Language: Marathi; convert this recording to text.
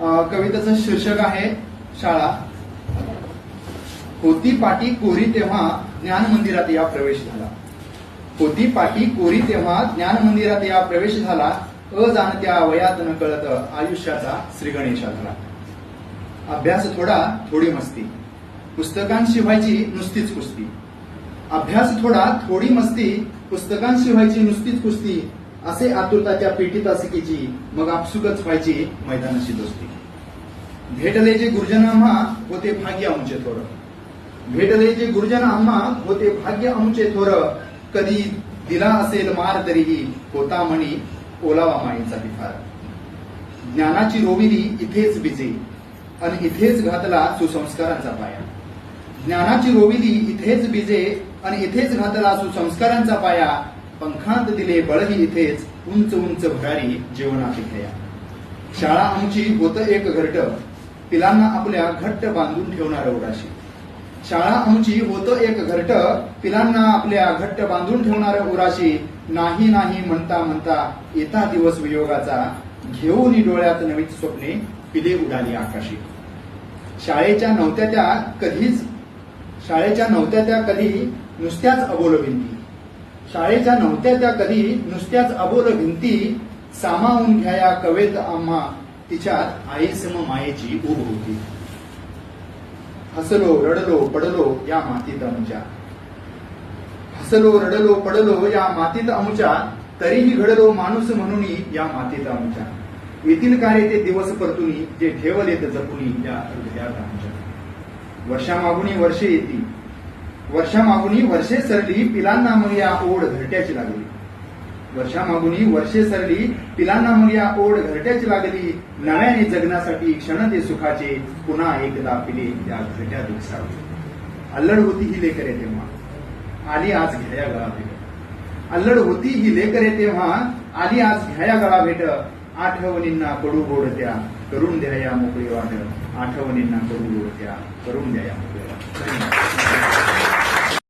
कवितेचं शीर्षक आहे शाळा. होती पाटी कोरी तेव्हा ज्ञान मंदिरात या प्रवेश झाला. होती पाटी कोरी तेव्हा ज्ञान मंदिरात या प्रवेश झाला. अजाणत्या वयात न कळत आयुष्याचा श्रीगणेशा झाला. अभ्यास थोडा थोडी मस्ती, पुस्तकांशिवायची नुसतीच कुस्ती. अभ्यास थोडा थोडी मस्ती, पुस्तकांशिवायची नुसतीच कुस्ती. असे आतुरताच्या पेटीत असिकेची, मग आपसुकच व्हायची मैदानाशी दोस्ती. भेटले जे गुरुजन आम्हा होते भाग्य आमचे थोर. भेटले जे गुरुजन आम्हा होते भाग्य आमचे थोर. कधी दिला असेल मार तरीही होता म्हणी ओलावा मायेचा विहार. ज्ञानाची रोविली इथेच बिजे आणि इथेच घातला सुसंस्कारांचा पाया. ज्ञानाची रोविली इथेच बिजे आणि इथेच घातला सुसंस्कारांचा पाया. पंखांत दिले बळही इथेच उंच उंच भरारी जीवनात खेळा. शाळा आमची होत एक घरट, पिलांना आपल्या घट्ट बांधून ठेवणार उराशी. शाळा आमची होत एक घरट, पिलांना आपल्या घट्ट बांधून ठेवणार उराशी. नाही नाही म्हणता म्हणता येता दिवस वियोगाचा, घेऊन डोळ्यात नवीन स्वप्ने पिले उडाली आकाशी. शाळेच्या नव्हत्या त्या कधी नुसत्याच अबोल भिंती. शाळेच्या नव्हत्या त्या कधी नुसत्याच अबोल भिंती. सामावून घ्याया कवेत आम्हा तिच्यात आईसम मायेची ऊब होती. हसलो रडलो पडलो या मातीत आमच्या. हसलो रडलो पडलो या मातीत आमच्या. तरीही घडलो माणूस म्हणून या मातीत आमच्या. येतील का रे ते दिवस परतुनी, जे ठेवलेत जपुनी या हृदयात आमच्या. वर्षामागुनी वर्षे येती, वर्षामागुनी वर्षे सरली, पिलांना मग या ओढ घरट्याची लागली. वर्षामागुनी वर्षे सरली, पिलांना मग या ओढ घरट्याची लागली. नव्याने जगण्यासाठी क्षण ते सुखाचे, पुन्हा एकदा पिले या घरट्यात विसावले. अल्लड होती ही लेकरे तेव्हा, आली आज घ्याया गळा भेट. अल्लड होती ही लेकरे तेव्हा, आली आज घ्याया गळा भेट. आठवणींना कडू गोड त्या, करून द्या या मोकळी वाट. आठवणींना कडू गोड त्या, करून द्या या मोकळी वाट.